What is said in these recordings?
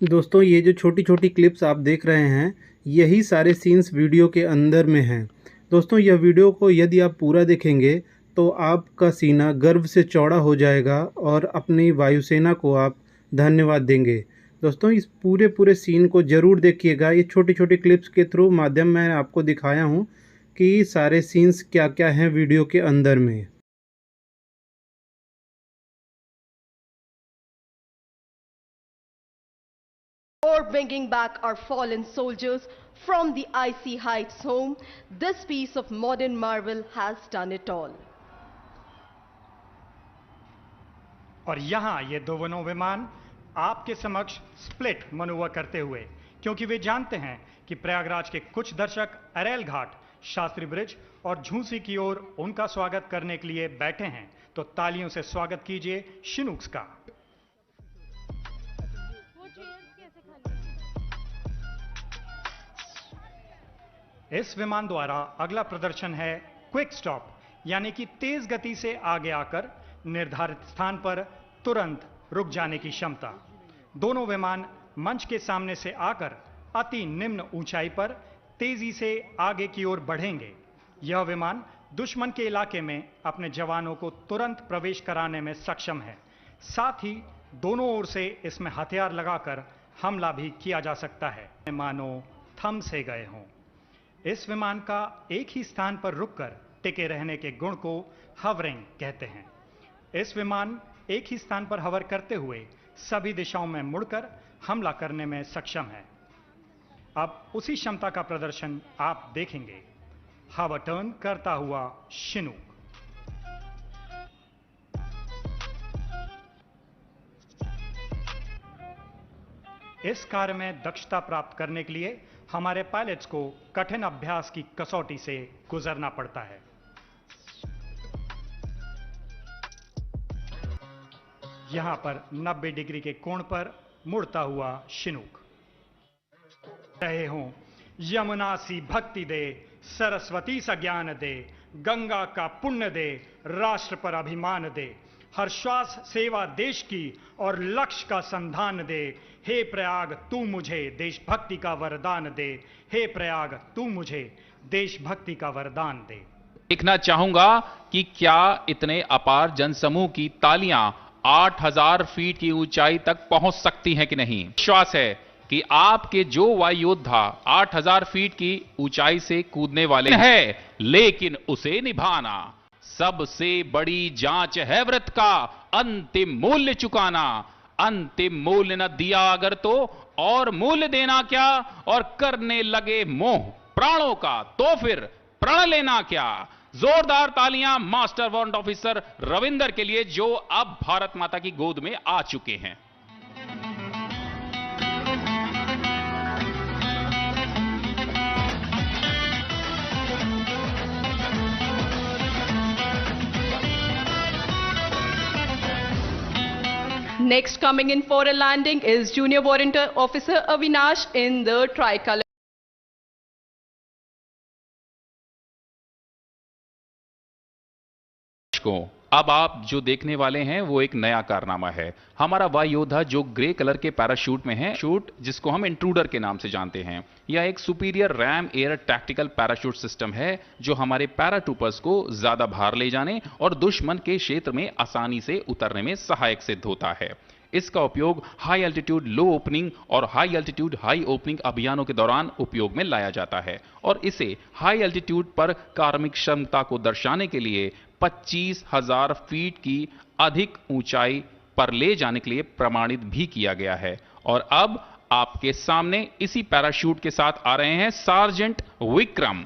दोस्तों ये जो छोटी छोटी क्लिप्स आप देख रहे हैं, यही सारे सीन्स वीडियो के अंदर में हैं। दोस्तों यह वीडियो को यदि आप पूरा देखेंगे तो आपका सीना गर्व से चौड़ा हो जाएगा और अपनी वायुसेना को आप धन्यवाद देंगे। दोस्तों इस पूरे पूरे सीन को ज़रूर देखिएगा। ये छोटी छोटी क्लिप्स के थ्रू माध्यम मैं आपको दिखाया हूँ कि सारे सीन्स क्या क्या हैं वीडियो के अंदर में। Or bringing back our fallen soldiers from the icy heights home, this piece of modern marvel has done it all. और यहां ये दोनों विमान आपके समक्ष स्प्लिट मनूवर करते हुए, क्योंकि वे जानते हैं कि प्रयागराज के कुछ दर्शक अरेल घाट, शास्त्री ब्रिज और झूसी की ओर उनका स्वागत करने के लिए बैठे हैं। तो तालियों से स्वागत कीजिए शिनूक्स का। इस विमान द्वारा अगला प्रदर्शन है क्विक स्टॉप, यानी कि तेज गति से आगे आकर निर्धारित स्थान पर तुरंत रुक जाने की क्षमता। दोनों विमान मंच के सामने से आकर अति निम्न ऊंचाई पर तेजी से आगे की ओर बढ़ेंगे। यह विमान दुश्मन के इलाके में अपने जवानों को तुरंत प्रवेश कराने में सक्षम है। साथ ही दोनों ओर से इसमें हथियार लगाकर हमला भी किया जा सकता है, मानो थम से गए हों। इस विमान का एक ही स्थान पर रुककर टिके रहने के गुण को हवरिंग कहते हैं। इस विमान एक ही स्थान पर हवर करते हुए सभी दिशाओं में मुड़कर हमला करने में सक्षम है। अब उसी क्षमता का प्रदर्शन आप देखेंगे, हवा टर्न करता हुआ शिनूक। इस कार्य में दक्षता प्राप्त करने के लिए हमारे पायलट्स को कठिन अभ्यास की कसौटी से गुजरना पड़ता है। यहां पर 90 डिग्री के कोण पर मुड़ता हुआ शिनूक। रहे हों यमुना सी भक्ति दे, सरस्वती सा ज्ञान दे, गंगा का पुण्य दे, राष्ट्र पर अभिमान दे, हर श्वास सेवा देश की और लक्ष्य का संधान दे। हे प्रयाग तू मुझे देशभक्ति का वरदान दे, हे प्रयाग तू मुझे देशभक्ति का वरदान दे। देखना चाहूंगा कि क्या इतने अपार जनसमूह की तालियां 8000 फीट की ऊंचाई तक पहुंच सकती हैं कि नहीं। विश्वास है कि आपके जो वायु योद्धा 8000 फीट की ऊंचाई से कूदने वाले हैं, लेकिन उसे निभाना सबसे बड़ी जांच है। व्रत का अंतिम मूल्य चुकाना। अंतिम मूल्य न दिया अगर तो और मूल्य देना क्या, और करने लगे मोह प्राणों का तो फिर प्रण लेना क्या। जोरदार तालियां मास्टर वारंट ऑफिसर रविंदर के लिए, जो अब भारत माता की गोद में आ चुके हैं। Next coming in for a landing is Junior Warrant Officer Avinash in the tricolor. अब आप जो देखने वाले हैं वो एक नया कारनामा है। हमारा वायु योद्धा जो ग्रे कलर के पैराशूट में है, शूट जिसको हम इंट्रूडर के नाम से जानते हैं, यह एक superior RAM air tactical parachute system है जो हमारे पैराट्रूपर्स को ज्यादा भार ले जाने और दुश्मन के क्षेत्र में आसानी से उतरने में सहायक सिद्ध होता है। इसका उपयोग हाई एल्टीट्यूड लो ओपनिंग और हाई एल्टीट्यूड हाई ओपनिंग अभियानों के दौरान उपयोग में लाया जाता है, और इसे हाई एल्टीट्यूड पर कार्मिक क्षमता को दर्शाने के लिए 25,000 फीट की अधिक ऊंचाई पर ले जाने के लिए प्रमाणित भी किया गया है। और अब आपके सामने इसी पैराशूट के साथ आ रहे हैं sergeant Vikram.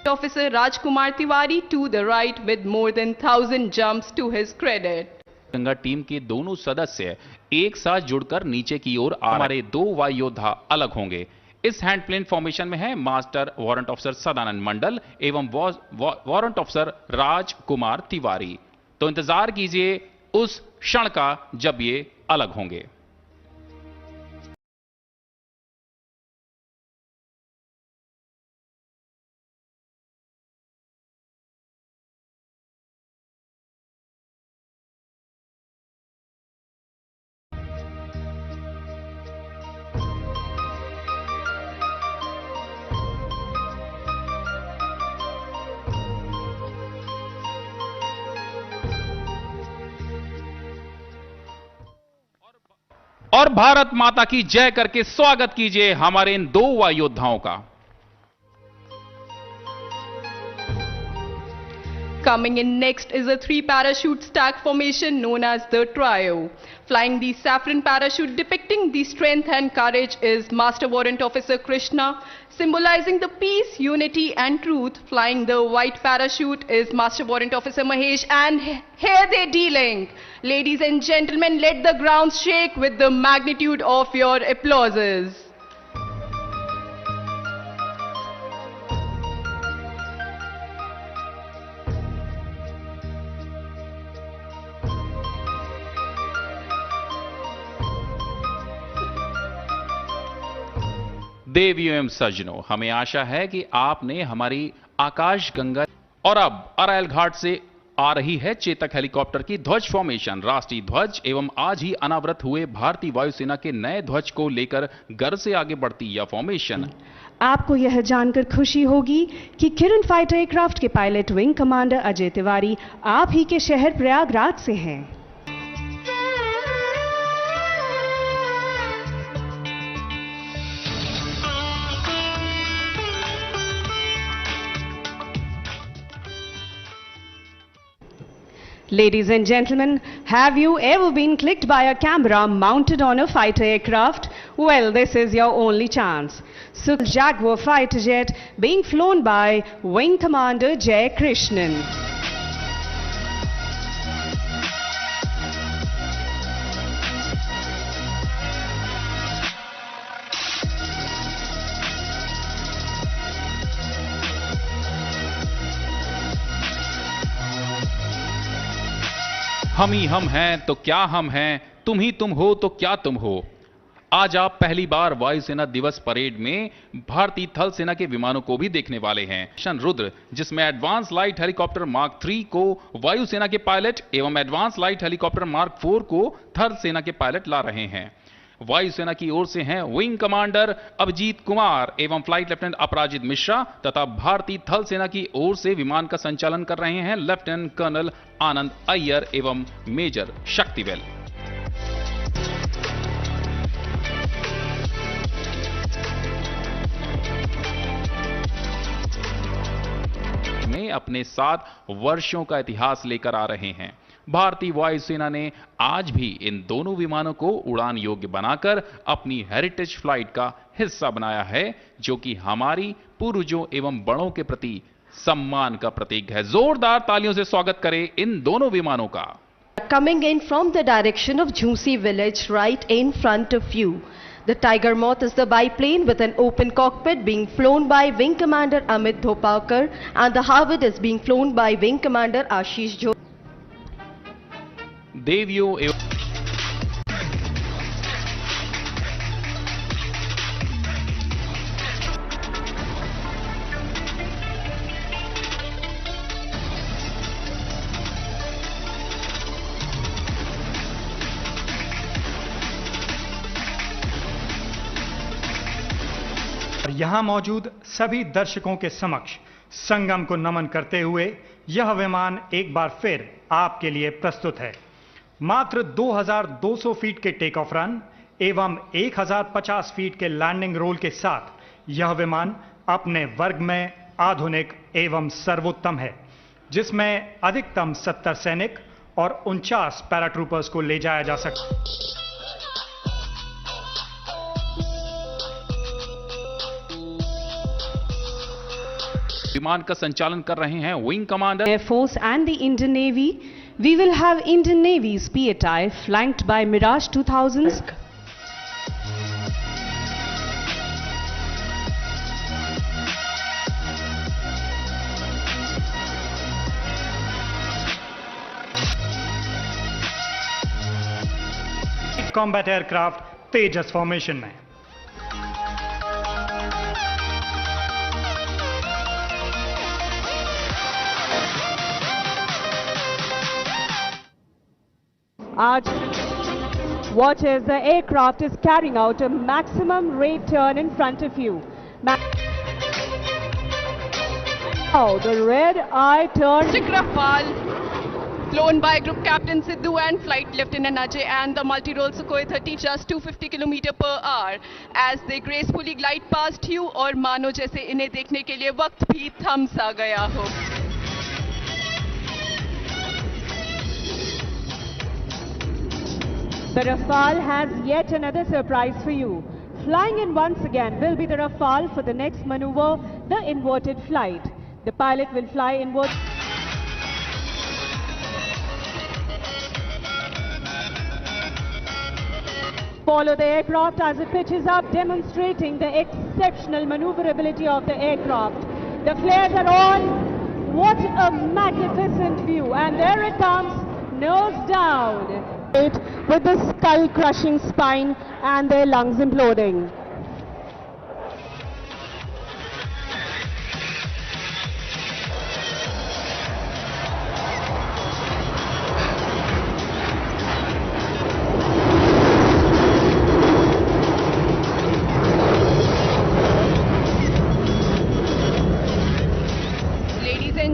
Officer Rajkumar Tiwari to the right with more than 1,000 jumps to his credit. Ganga team के दोनों सदस्य एक साथ जुड़कर नीचे की ओर हमारे दो वायु योद्धा अलग होंगे। इस हैंड प्लेन फॉर्मेशन में है मास्टर वारंट ऑफिसर सदानंद मंडल एवं वारंट ऑफिसर राजकुमार तिवारी। तो इंतजार कीजिए उस क्षण का जब ये अलग होंगे। और भारत माता की जय करके स्वागत कीजिए हमारे इन दो वायु योद्धाओं का। Coming in next is a 3 parachute stack formation known as the trio. Flying the saffron parachute depicting the strength and courage is Master Warrant Officer Krishna, symbolizing the peace, unity and truth. Flying the white parachute is Master Warrant Officer Mahesh, and here they dealing. Ladies and gentlemen, let the ground shake with the magnitude of your applauses. देवियों एवं सज्जनों, हमें आशा है कि आपने हमारी आकाश गंगा और अब अरायल घाट से आ रही है चेतक हेलीकॉप्टर की ध्वज फॉर्मेशन, राष्ट्रीय ध्वज एवं आज ही अनावृत हुए भारतीय वायुसेना के नए ध्वज को लेकर गर्व से आगे बढ़ती यह फॉर्मेशन। आपको यह जानकर खुशी होगी कि किरण फाइटर एयरक्राफ्ट के pilot wing commander Ajay Tiwari आप ही के शहर प्रयागराज से हैं। Ladies and gentlemen, have you ever been clicked by a camera mounted on a fighter aircraft? Well, this is your only chance. So, Jaguar fighter jet being flown by Wing Commander Jay Krishnan. हम ही हम हैं तो क्या हम हैं, तुम ही तुम हो तो क्या तुम हो। आज आप पहली बार वायुसेना दिवस परेड में भारतीय थल सेना के विमानों को भी देखने वाले हैं। मिशन रुद्र, जिसमें एडवांस लाइट हेलीकॉप्टर मार्क 3 को वायुसेना के पायलट एवं एडवांस लाइट हेलीकॉप्टर मार्क 4 को थल सेना के पायलट ला रहे हैं। वायुसेना की ओर से हैं विंग कमांडर अभिजीत कुमार एवं फ्लाइट लेफ्टिनेंट अपराजित मिश्रा, तथा भारतीय थल सेना की ओर से विमान का संचालन कर रहे हैं लेफ्टिनेंट कर्नल आनंद अय्यर एवं मेजर शक्तिवेल। में अपने 7 वर्षों का इतिहास लेकर आ रहे हैं। भारतीय वायुसेना ने आज भी इन दोनों विमानों को उड़ान योग्य बनाकर अपनी हेरिटेज फ्लाइट का हिस्सा बनाया है, जो कि हमारी पूर्वजों एवं बड़ों के प्रति सम्मान का प्रतीक है। जोरदार तालियों से स्वागत करें इन दोनों विमानों का। Coming in from the direction of Jhusi village right in front of you. The Tiger Moth is the biplane with an open cockpit being flown by Wing Commander Amit Dhopalkar, and the Harvard is being flown by Wing Commander Ashish Jha. देवियों यहां मौजूद सभी दर्शकों के समक्ष संगम को नमन करते हुए यह विमान एक बार फिर आपके लिए प्रस्तुत है। मात्र 2200 फीट के टेक ऑफ रन एवं 1050 फीट के लैंडिंग रोल के साथ यह विमान अपने वर्ग में आधुनिक एवं सर्वोत्तम है, जिसमें अधिकतम 70 सैनिक और 49 पैराट्रूपर्स को ले जाया जा सकता है। विमान का संचालन कर रहे हैं wing commander Air Force and the Indian Navy. We will have Indian Navy's PATI flanked by Mirage 2000s. Combat aircraft Tejas formation में। Watch as the aircraft is carrying out a maximum rate turn in front of you. Now the red eye turn. Rafale flown by Group Captain Sidhu and Flight Lieutenant Ajay and the multi-role Sukhoi 30 just 250 km/h as they gracefully glide past you और मानो जैसे इन्हें देखने के लिए वक्त भी थम सा गया हो। The Rafale has yet another surprise for you. Flying in once again will be the Rafale for the next maneuver, the inverted flight. The pilot will fly inward. Follow the aircraft as it pitches up, demonstrating the exceptional maneuverability of the aircraft. The flares are on. What a magnificent view. And there it comes, nose down, with the skull-crushing spine and their lungs imploding.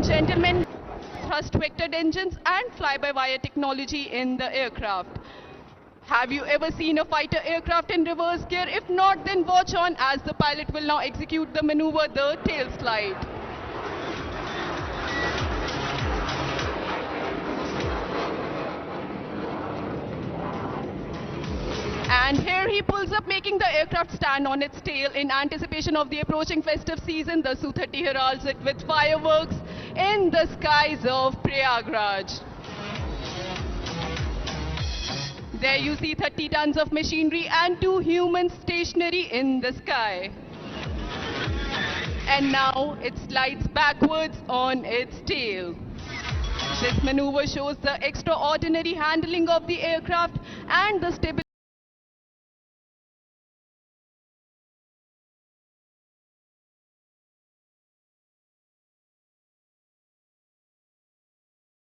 Gentlemen, thrust vectored engines and fly-by-wire technology in the aircraft. Have you ever seen a fighter aircraft in reverse gear? If not, then watch on as the pilot will now execute the maneuver, the tail slide. And here he pulls up, making the aircraft stand on its tail in anticipation of the approaching festive season. The Su-30 heralds it with fireworks in the skies of Prayagraj. There you see 30 tons of machinery and 2 humans stationary in the sky. And now it slides backwards on its tail. This maneuver shows the extraordinary handling of the aircraft and the stability.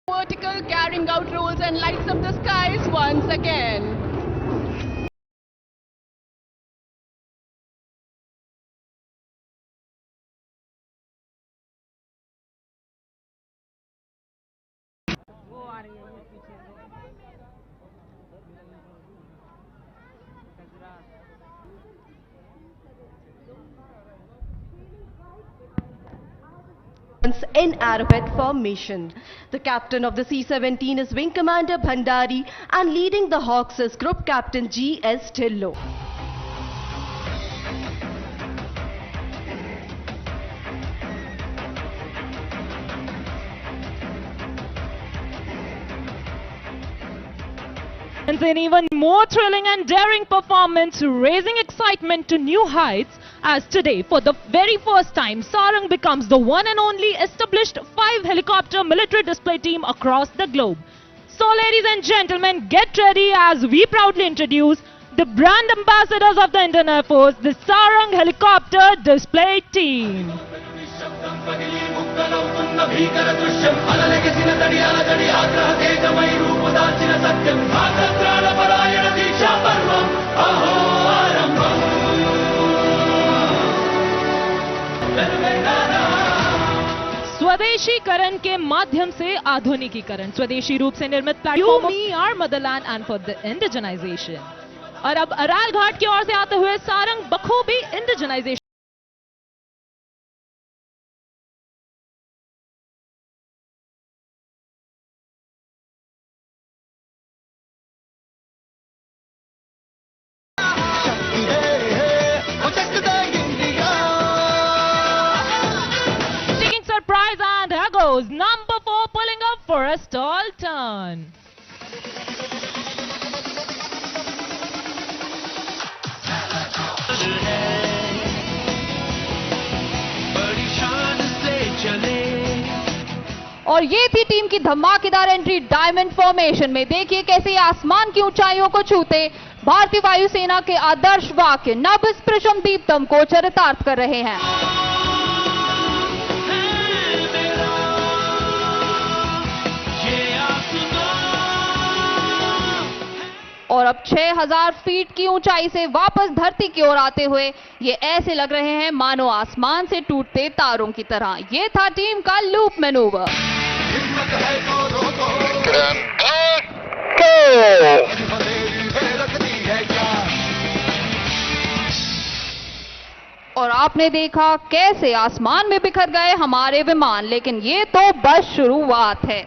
Vertical, carrying out rolls and lights up the skies once again. In aerobatic formation. The captain of the C-17 is Wing Commander Bhandari and leading the Hawks is Group Captain G.S. Dhillon. An even more thrilling and daring performance, raising excitement to new heights, as today, for the very first time, Sarang becomes the one and only established 5-helicopter military display team across the globe. So ladies and gentlemen, get ready as we proudly introduce the brand ambassadors of the Indian Air Force, the Sarang Helicopter Display Team. स्वदेशीकरण के माध्यम से आधुनिकीकरण, स्वदेशी रूप से निर्मित platform मी आर motherland and for the indigenization. और अब अराल घाट की ओर से आते हुए सारंग बखूबी indigenisation number 4 pulling up for a stall turn. और ये थी टीम की धमाकेदार एंट्री डायमंड फॉर्मेशन में। देखिए कैसे आसमान की ऊंचाइयों को छूते भारतीय वायुसेना के आदर्श वाक्य नभ स्पृशम दीप्तम को चरितार्थ कर रहे हैं। और अब 6000 फीट की ऊंचाई से वापस धरती की ओर आते हुए ये ऐसे लग रहे हैं मानो आसमान से टूटते तारों की तरह। ये था टीम का लूप मैनूवर। और आपने देखा कैसे आसमान में बिखर गए हमारे विमान, लेकिन ये तो बस शुरुआत है।